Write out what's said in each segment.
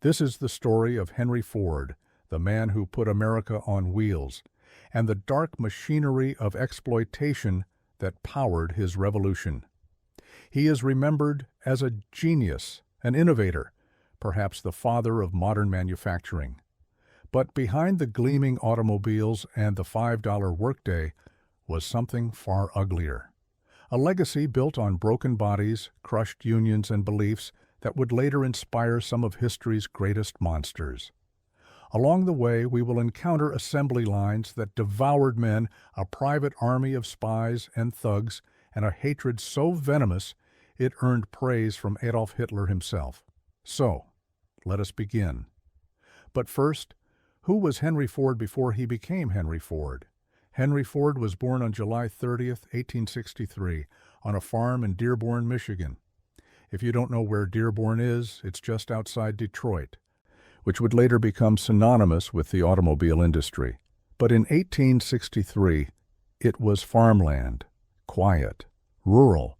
This is the story of Henry Ford, the man who put America on wheels, and the dark machinery of exploitation that powered his revolution. He is remembered as a genius, an innovator, perhaps the father of modern manufacturing. But behind the gleaming automobiles and the $5 workday was something far uglier. A legacy built on broken bodies, crushed unions and beliefs that would later inspire some of history's greatest monsters. Along the way, we will encounter assembly lines that devoured men, a private army of spies and thugs, and a hatred so venomous it earned praise from Adolf Hitler himself. So, let us begin. But first, who was Henry Ford before he became Henry Ford? Henry Ford was born on July 30th, 1863, on a farm in Dearborn, Michigan. If you don't know where Dearborn is, it's just outside Detroit, which would later become synonymous with the automobile industry. But in 1863, it was farmland, quiet, rural,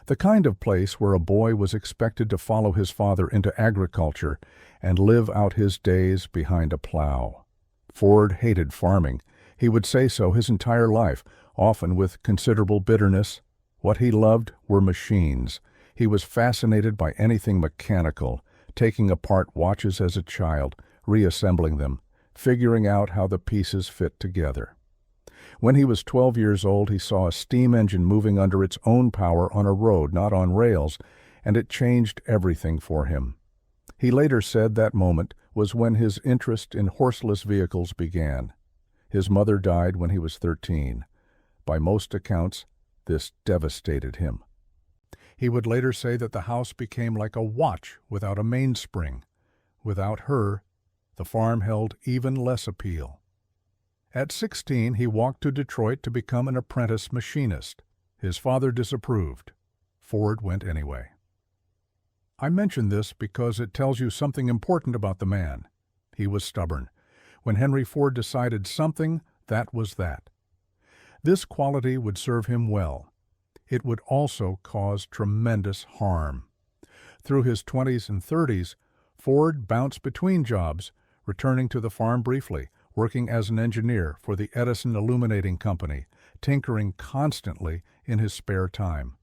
the kind of place where a boy was expected to follow his father into agriculture and live out his days behind a plow. Ford hated farming. He would say so his entire life, often with considerable bitterness. What he loved were machines. He was fascinated by anything mechanical, taking apart watches as a child, reassembling them, figuring out how the pieces fit together. When he was 12 years old, he saw a steam engine moving under its own power on a road, not on rails, and it changed everything for him. He later said that moment was when his interest in horseless vehicles began. His mother died when he was 13. By most accounts, this devastated him. He would later say that the house became like a watch without a mainspring. Without her, the farm held even less appeal. At 16, he walked to Detroit to become an apprentice machinist. His father disapproved. Ford went anyway. I mention this because it tells you something important about the man. He was stubborn. When Henry Ford decided something, that was that. This quality would serve him well. It would also cause tremendous harm. Through his 20s and 30s, Ford bounced between jobs, returning to the farm briefly, working as an engineer for the Edison Illuminating Company, tinkering constantly in his spare time.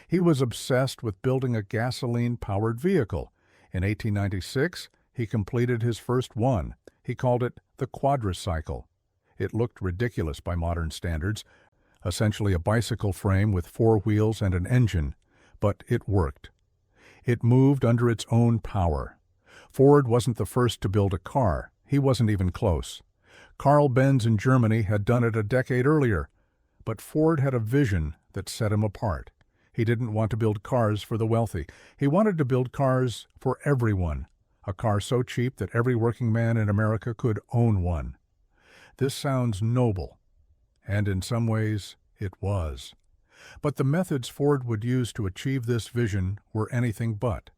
He was obsessed with building a gasoline-powered vehicle. In 1896, he completed his first one. He called it the quadricycle. It looked ridiculous by modern standards, essentially a bicycle frame with 4 wheels and an engine, but it worked. It moved under its own power. Ford wasn't the first to build a car. He wasn't even close. Carl Benz in Germany had done it a decade earlier, but Ford had a vision that set him apart. He didn't want to build cars for the wealthy. He wanted to build cars for everyone, a car so cheap that every working man in America could own one. This sounds noble, and in some ways it was. But the methods Ford would use to achieve this vision were anything but.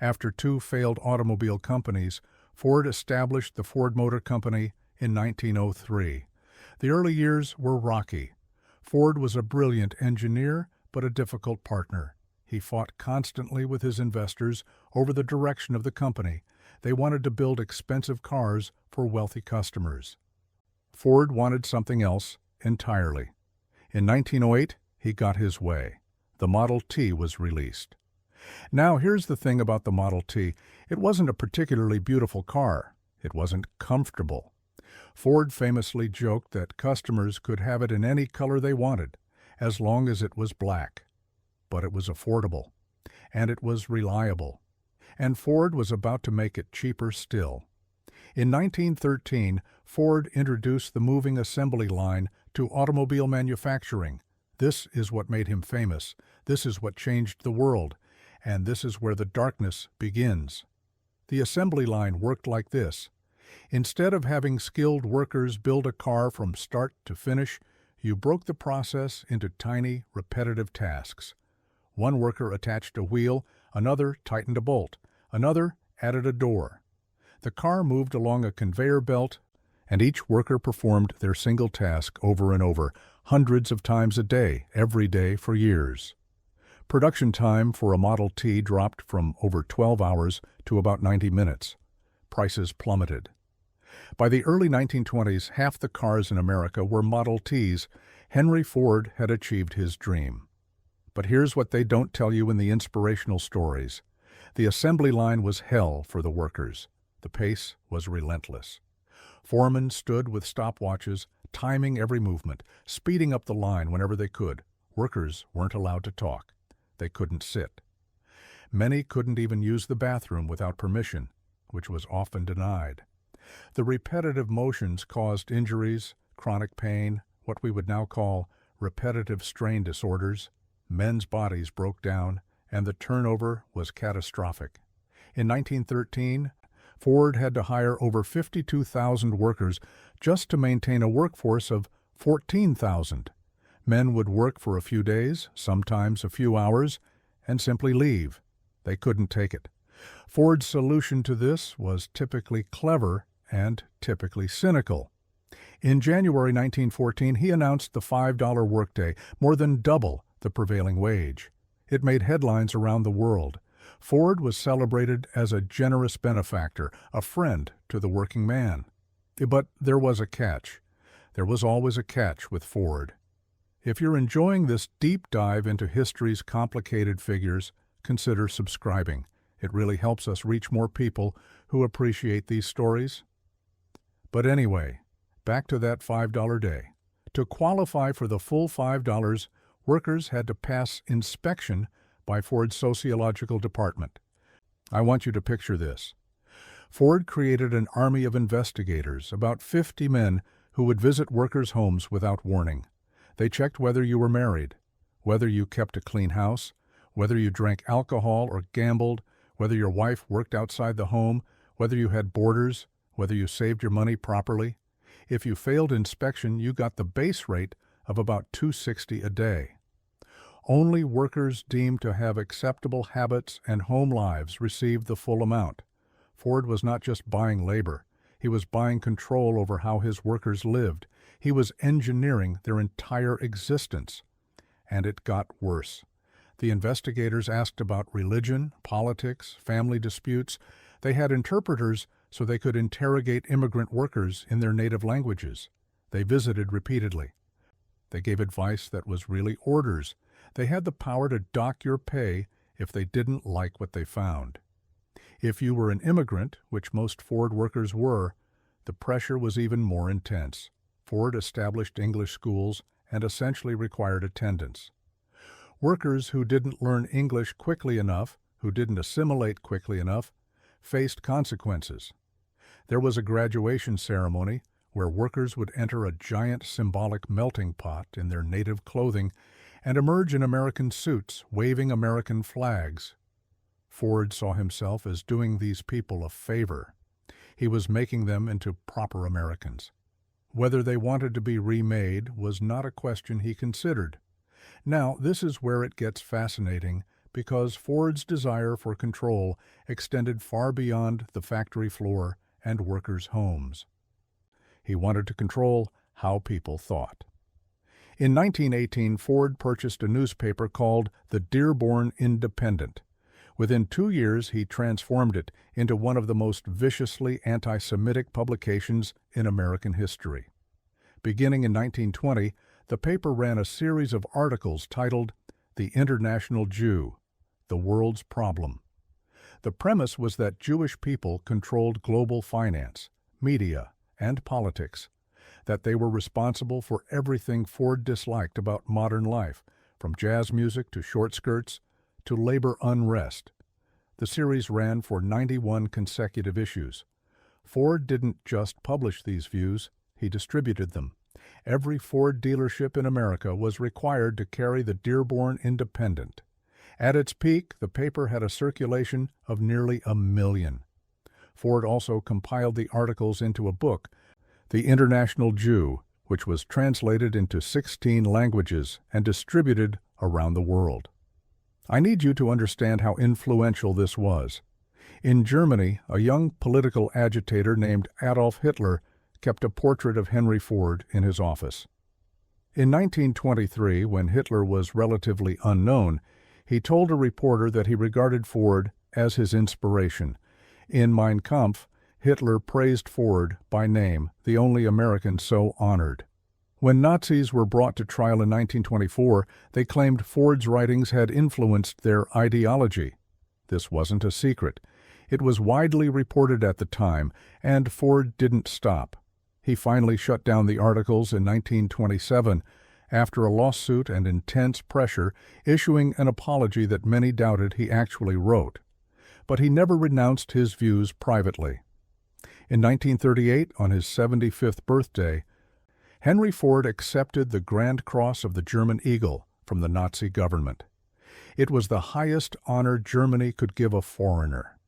After 2 failed automobile companies, Ford established the Ford Motor Company in 1903. The early years were rocky. Ford was a brilliant engineer, but a difficult partner. He fought constantly with his investors over the direction of the company. They wanted to build expensive cars for wealthy customers. Ford wanted something else entirely. In 1908, he got his way. The Model T was released. Now, here's the thing about the Model T. It wasn't a particularly beautiful car. It wasn't comfortable. Ford famously joked that customers could have it in any color they wanted, as long as it was black. But it was affordable, and it was reliable. And Ford was about to make it cheaper still. In 1913, Ford introduced the moving assembly line to automobile manufacturing. This is what made him famous. This is what changed the world. And this is where the darkness begins. The assembly line worked like this. Instead of having skilled workers build a car from start to finish, you broke the process into tiny, repetitive tasks. One worker attached a wheel, another tightened a bolt, another added a door. The car moved along a conveyor belt, and each worker performed their single task over and over, hundreds of times a day, every day for years. Production time for a Model T dropped from over 12 hours to about 90 minutes. Prices plummeted. By the early 1920s, half the cars in America were Model Ts. Henry Ford had achieved his dream. But here's what they don't tell you in the inspirational stories. The assembly line was hell for the workers. The pace was relentless. Foremen stood with stopwatches, timing every movement, speeding up the line whenever they could. Workers weren't allowed to talk. They couldn't sit. Many couldn't even use the bathroom without permission, which was often denied. The repetitive motions caused injuries, chronic pain, what we would now call repetitive strain disorders. Men's bodies broke down, and the turnover was catastrophic. In 1913, Ford had to hire over 52,000 workers just to maintain a workforce of 14,000. Men would work for a few days, sometimes a few hours, and simply leave. They couldn't take it. Ford's solution to this was typically clever and typically cynical. In January 1914, he announced the $5 workday, more than double the prevailing wage. It made headlines around the world. Ford was celebrated as a generous benefactor, a friend to the working man. But there was a catch. There was always a catch with Ford. If you're enjoying this deep dive into history's complicated figures, consider subscribing. It really helps us reach more people who appreciate these stories. But anyway, back to that $5 day. To qualify for the full $5, workers had to pass inspection by Ford's Sociological department. I want you to picture this. Ford created an army of investigators, about 50 men, who would visit workers' homes without warning. They checked whether you were married, whether you kept a clean house, whether you drank alcohol or gambled, whether your wife worked outside the home, whether you had boarders, whether you saved your money properly. If you failed inspection, you got the base rate of about $2.60 a day. Only workers deemed to have acceptable habits and home lives received the full amount. Ford was not just buying labor. He was buying control over how his workers lived. He was engineering their entire existence. And it got worse. The investigators asked about religion, politics, family disputes. They had interpreters so they could interrogate immigrant workers in their native languages. They visited repeatedly. They gave advice that was really orders. They had the power to dock your pay if they didn't like what they found. If you were an immigrant, which most Ford workers were, the pressure was even more intense. Ford established English schools and essentially required attendance. Workers who didn't learn English quickly enough, who didn't assimilate quickly enough, faced consequences. There was a graduation ceremony where workers would enter a giant symbolic melting pot in their native clothing and emerge in American suits, waving American flags. Ford saw himself as doing these people a favor. He was making them into proper Americans. Whether they wanted to be remade was not a question he considered. Now, this is where it gets fascinating, because Ford's desire for control extended far beyond the factory floor and workers' homes. He wanted to control how people thought. In 1918, Ford purchased a newspaper called the Dearborn Independent. Within 2 years, he transformed it into one of the most viciously anti-Semitic publications in American history. Beginning in 1920, the paper ran a series of articles titled The International Jew, The World's Problem. The premise was that Jewish people controlled global finance, media, and politics, that they were responsible for everything Ford disliked about modern life, from jazz music to short skirts to labor unrest. The series ran for 91 consecutive issues. Ford didn't just publish these views, he distributed them. Every Ford dealership in America was required to carry the Dearborn Independent. At its peak, the paper had a circulation of nearly 1 million. Ford also compiled the articles into a book, The International Jew, which was translated into 16 languages and distributed around the world. I need you to understand how influential this was. In Germany, a young political agitator named Adolf Hitler kept a portrait of Henry Ford in his office. In 1923, when Hitler was relatively unknown, He told a reporter that he regarded Ford as his inspiration. In Mein Kampf, Hitler praised Ford by name, the only American so honored. When Nazis were brought to trial in 1924, they claimed Ford's writings had influenced their ideology. This wasn't a secret. It was widely reported at the time, and Ford didn't stop. He finally shut down the articles in 1927, after a lawsuit and intense pressure, issuing an apology that many doubted he actually wrote. But he never renounced his views privately. In 1938, on his 75th birthday, Henry Ford accepted the Grand Cross of the German Eagle from the Nazi government. It was the highest honor Germany could give a foreigner.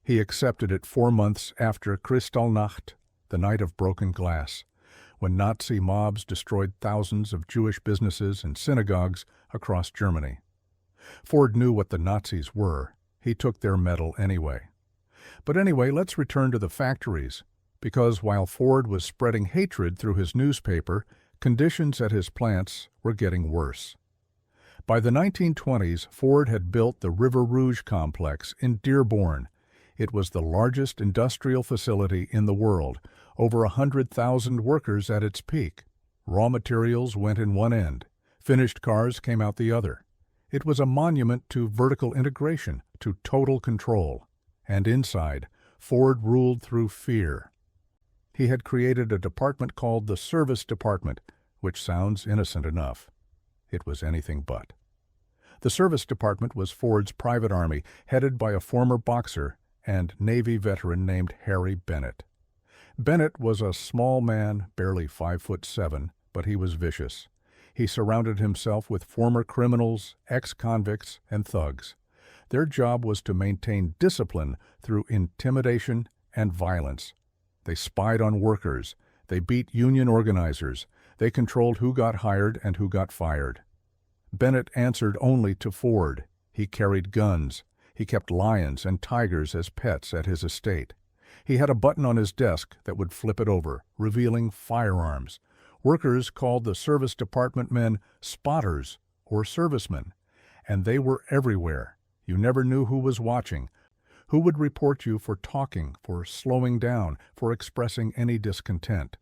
He accepted it 4 months after Kristallnacht, the Night of Broken Glass, when Nazi mobs destroyed thousands of Jewish businesses and synagogues across Germany. Ford knew what the Nazis were. He took their medal anyway. But anyway, let's return to the factories, because while Ford was spreading hatred through his newspaper, conditions at his plants were getting worse. By the 1920s, Ford had built the River Rouge complex in Dearborn. It was the largest industrial facility in the world, over 100,000 workers at its peak. Raw materials went in one end, finished cars came out the other. It was a monument to vertical integration, to total control. And inside, Ford ruled through fear. He had created a department called the Service Department, which sounds innocent enough. It was anything but. The Service Department was Ford's private army, headed by a former boxer and Navy veteran named Harry Bennett. Bennett was a small man, barely 5'7", but he was vicious. He surrounded himself with former criminals, ex-convicts, and thugs. Their job was to maintain discipline through intimidation and violence. They spied on workers. They beat union organizers. They controlled who got hired and who got fired. Bennett answered only to Ford. He carried guns. He kept lions and tigers as pets at his estate. He had a button on his desk that would flip it over, revealing firearms. Workers called the Service Department men spotters or servicemen, and they were everywhere. You never knew who was watching, who would report you for talking, for slowing down, for expressing any discontent.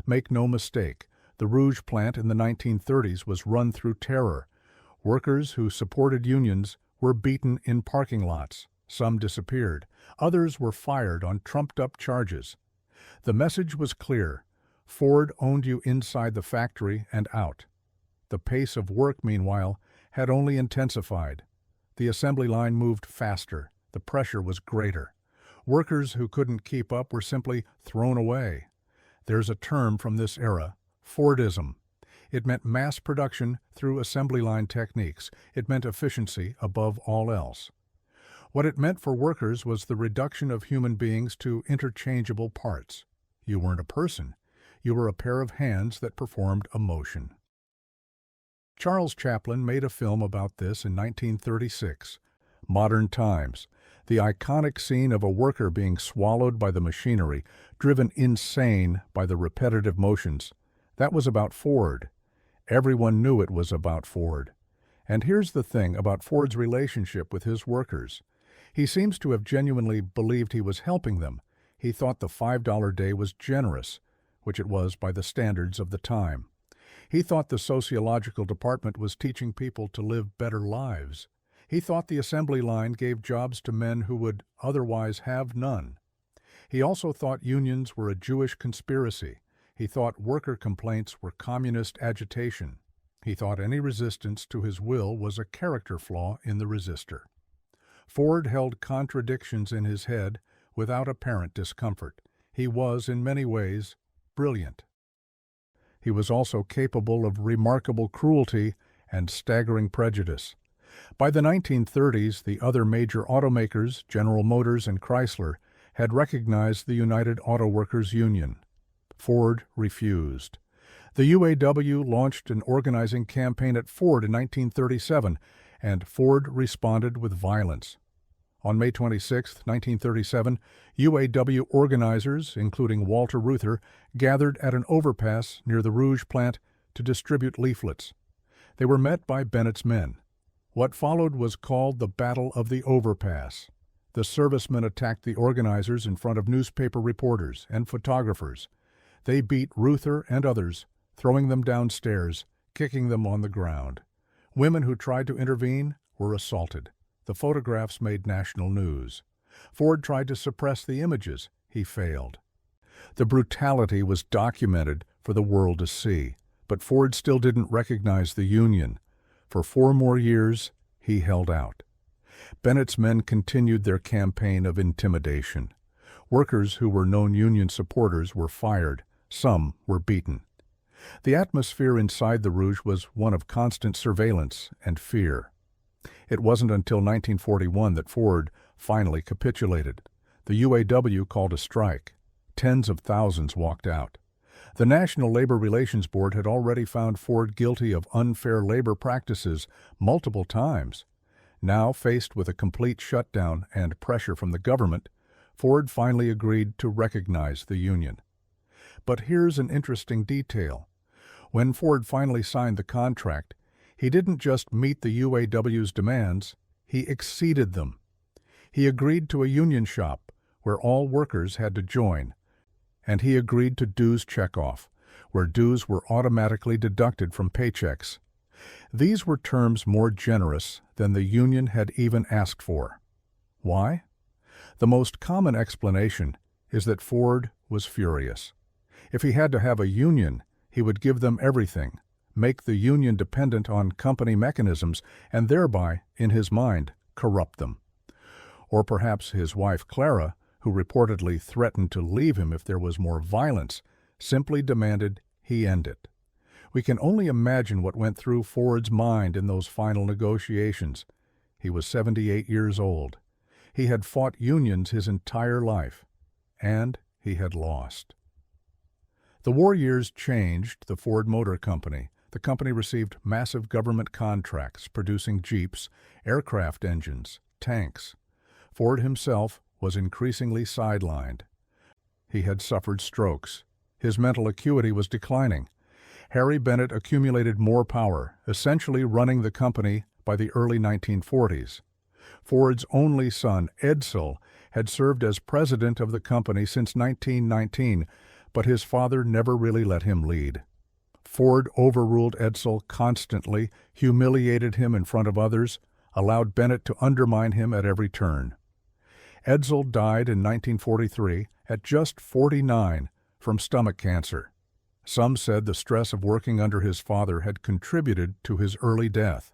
Make no mistake, the Rouge plant in the 1930s was run through terror. Workers who supported unions were beaten in parking lots. Some disappeared. Others were fired on trumped-up charges. The message was clear. Ford owned you inside the factory and out. The pace of work, meanwhile, had only intensified. The assembly line moved faster. The pressure was greater. Workers who couldn't keep up were simply thrown away. There's a term from this era, Fordism. It meant mass production through assembly line techniques. It meant efficiency above all else. What it meant for workers was the reduction of human beings to interchangeable parts. You weren't a person. You were a pair of hands that performed a motion. Charles Chaplin made a film about this in 1936, Modern Times, the iconic scene of a worker being swallowed by the machinery, driven insane by the repetitive motions. That was about Ford. Everyone knew it was about Ford. And here's the thing about Ford's relationship with his workers. He seems to have genuinely believed he was helping them. He thought the $5 day was generous, which it was by the standards of the time. He thought the Sociological department was teaching people to live better lives. He thought the assembly line gave jobs to men who would otherwise have none. He also thought unions were a Jewish conspiracy. He thought worker complaints were communist agitation. He thought any resistance to his will was a character flaw in the resistor. Ford held contradictions in his head without apparent discomfort. He was, in many ways, brilliant. He was also capable of remarkable cruelty and staggering prejudice. By the 1930s, the other major automakers, General Motors and Chrysler, had recognized the United Auto Workers Union. Ford refused. The UAW launched an organizing campaign at Ford in 1937, and Ford responded with violence. On May 26, 1937, UAW organizers, including Walter Reuther, gathered at an overpass near the Rouge plant to distribute leaflets. They were met by Bennett's men. What followed was called the Battle of the Overpass. The servicemen attacked the organizers in front of newspaper reporters and photographers. They beat Reuther and others, throwing them downstairs, kicking them on the ground. Women who tried to intervene were assaulted. The photographs made national news. Ford tried to suppress the images. He failed. The brutality was documented for the world to see, but Ford still didn't recognize the Union. For 4 more years, he held out. Bennett's men continued their campaign of intimidation. Workers who were known Union supporters were fired. Some were beaten. The atmosphere inside the Rouge was one of constant surveillance and fear. It wasn't until 1941 that Ford finally capitulated. The UAW called a strike. Tens of thousands walked out. The National Labor Relations Board had already found Ford guilty of unfair labor practices multiple times. Now, faced with a complete shutdown and pressure from the government, Ford finally agreed to recognize the Union. But here's an interesting detail. When Ford finally signed the contract, he didn't just meet the UAW's demands, he exceeded them. He agreed to a union shop where all workers had to join, and he agreed to dues checkoff, where dues were automatically deducted from paychecks. These were terms more generous than the union had even asked for. Why? The most common explanation is that Ford was furious. If he had to have a union, he would give them everything, make the union dependent on company mechanisms, and thereby, in his mind, corrupt them. Or perhaps his wife Clara, who reportedly threatened to leave him if there was more violence, simply demanded he end it. We can only imagine what went through Ford's mind in those final negotiations. He was 78 years old. He had fought unions his entire life, and he had lost. The war years changed the Ford Motor Company. The company received massive government contracts producing Jeeps, aircraft engines, tanks. Ford himself was increasingly sidelined. He had suffered strokes. His mental acuity was declining. Harry Bennett accumulated more power, essentially running the company by the early 1940s. Ford's only son, Edsel, had served as president of the company since 1919, but his father never really let him lead. Ford overruled Edsel constantly, humiliated him in front of others, allowed Bennett to undermine him at every turn. Edsel died in 1943 at just 49 from stomach cancer. Some said the stress of working under his father had contributed to his early death.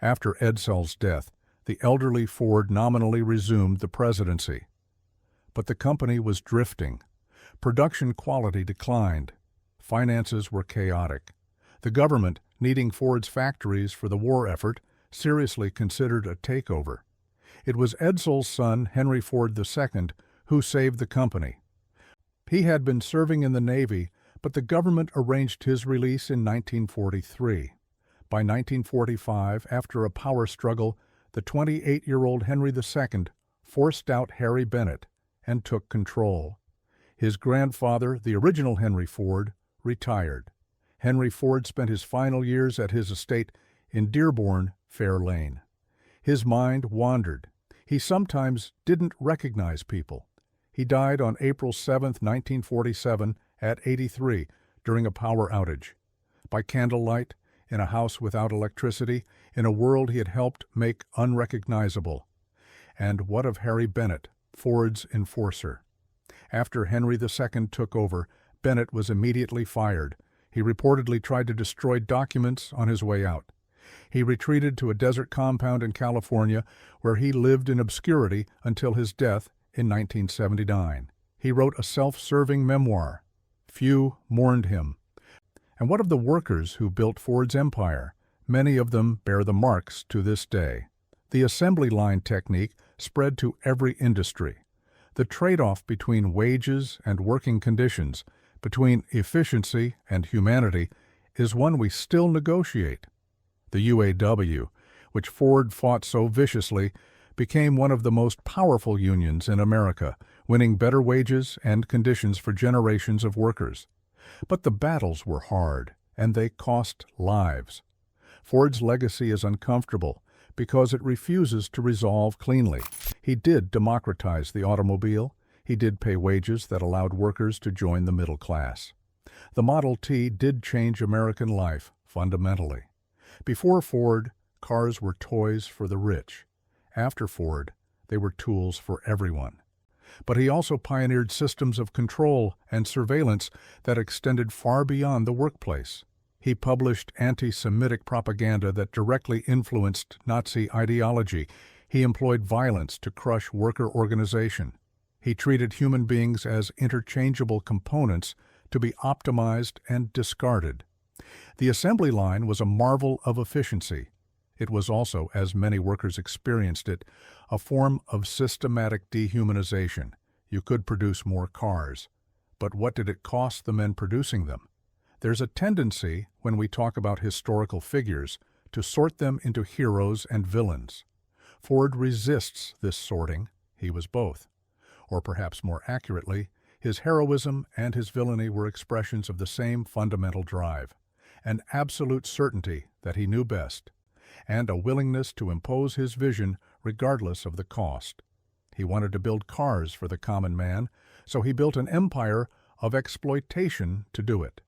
After Edsel's death, the elderly Ford nominally resumed the presidency. But the company was drifting. Production quality declined. Finances were chaotic. The government, needing Ford's factories for the war effort, seriously considered a takeover. It was Edsel's son, Henry Ford II, who saved the company. He had been serving in the Navy, but the government arranged his release in 1943. By 1945, after a power struggle, the 28-year-old Henry II forced out Harry Bennett and took control. His grandfather, the original Henry Ford, retired. Henry Ford spent his final years at his estate in Dearborn, Fair Lane. His mind wandered. He sometimes didn't recognize people. He died on April 7, 1947, at 83, during a power outage. By candlelight, in a house without electricity, in a world he had helped make unrecognizable. And what of Harry Bennett, Ford's enforcer? After Henry II took over, Bennett was immediately fired. He reportedly tried to destroy documents on his way out. He retreated to a desert compound in California, where he lived in obscurity until his death in 1979. He wrote a self-serving memoir. Few mourned him. And what of the workers who built Ford's empire? Many of them bear the marks to this day. The assembly line technique spread to every industry. The trade-off between wages and working conditions, between efficiency and humanity, is one we still negotiate. The UAW, which Ford fought so viciously, became one of the most powerful unions in America, winning better wages and conditions for generations of workers. But the battles were hard, and they cost lives. Ford's legacy is uncomfortable, because it refuses to resolve cleanly. He did democratize the automobile. He did pay wages that allowed workers to join the middle class. The Model T did change American life fundamentally. Before Ford, cars were toys for the rich. After Ford, they were tools for everyone. But he also pioneered systems of control and surveillance that extended far beyond the workplace. He published antisemitic propaganda that directly influenced Nazi ideology. He employed violence to crush worker organization. He treated human beings as interchangeable components to be optimized and discarded. The assembly line was a marvel of efficiency. It was also, as many workers experienced it, a form of systematic dehumanization. You could produce more cars, but what did it cost the men producing them? There's a tendency, when we talk about historical figures, to sort them into heroes and villains. Ford resists this sorting. He was both. Or perhaps more accurately, his heroism and his villainy were expressions of the same fundamental drive, an absolute certainty that he knew best, and a willingness to impose his vision regardless of the cost. He wanted to build cars for the common man, so he built an empire of exploitation to do it.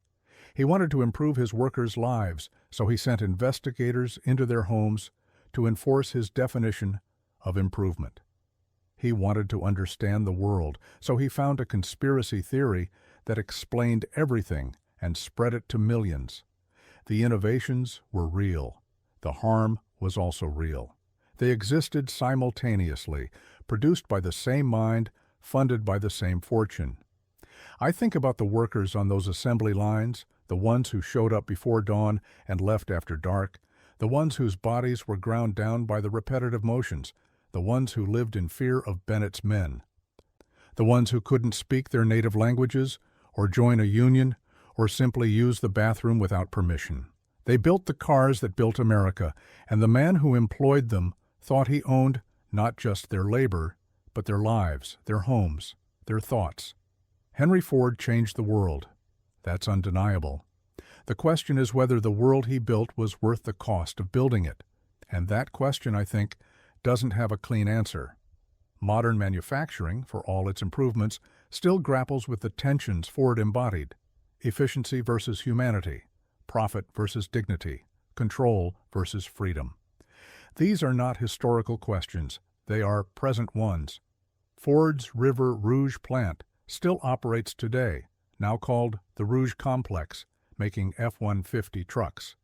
He wanted to improve his workers' lives, so he sent investigators into their homes to enforce his definition of improvement. He wanted to understand the world, so he found a conspiracy theory that explained everything and spread it to millions. The innovations were real. The harm was also real. They existed simultaneously, produced by the same mind, funded by the same fortune. I think about the workers on those assembly lines, the ones who showed up before dawn and left after dark, the ones whose bodies were ground down by the repetitive motions, the ones who lived in fear of Bennett's men, the ones who couldn't speak their native languages, or join a union, or simply use the bathroom without permission. They built the cars that built America, and the man who employed them thought he owned not just their labor, but their lives, their homes, their thoughts. Henry Ford changed the world. That's undeniable. The question is whether the world he built was worth the cost of building it. And that question, I think, doesn't have a clean answer. Modern manufacturing, for all its improvements, still grapples with the tensions Ford embodied: efficiency versus humanity, profit versus dignity, control versus freedom. These are not historical questions. They are present ones. Ford's River Rouge plant still operates today, now called the Rouge Complex, making F-150 trucks.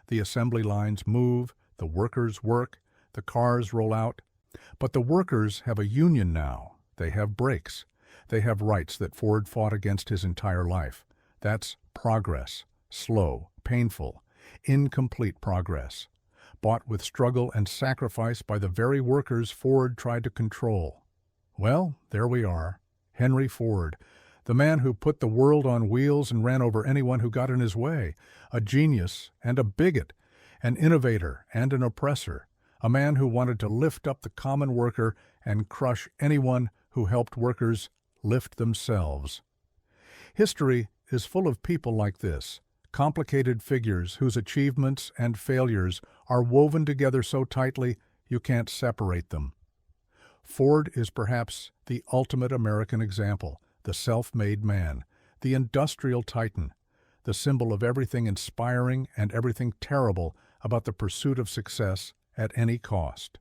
The assembly lines move, the workers work, the cars roll out. But the workers have a union now. They have breaks. They have rights that Ford fought against his entire life. That's progress, slow, painful, incomplete progress, bought with struggle and sacrifice by the very workers Ford tried to control. Well, there we are. Henry Ford, the man who put the world on wheels and ran over anyone who got in his way, a genius and a bigot, an innovator and an oppressor, a man who wanted to lift up the common worker and crush anyone who helped workers lift themselves. History is full of people like this, complicated figures whose achievements and failures are woven together so tightly you can't separate them. Ford is perhaps the ultimate American example, the self-made man, the industrial titan, the symbol of everything inspiring and everything terrible about the pursuit of success at any cost.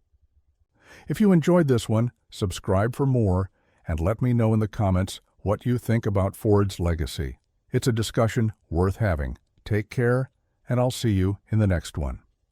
If you enjoyed this one, subscribe for more and let me know in the comments what you think about Ford's legacy. It's a discussion worth having. Take care, and I'll see you in the next one.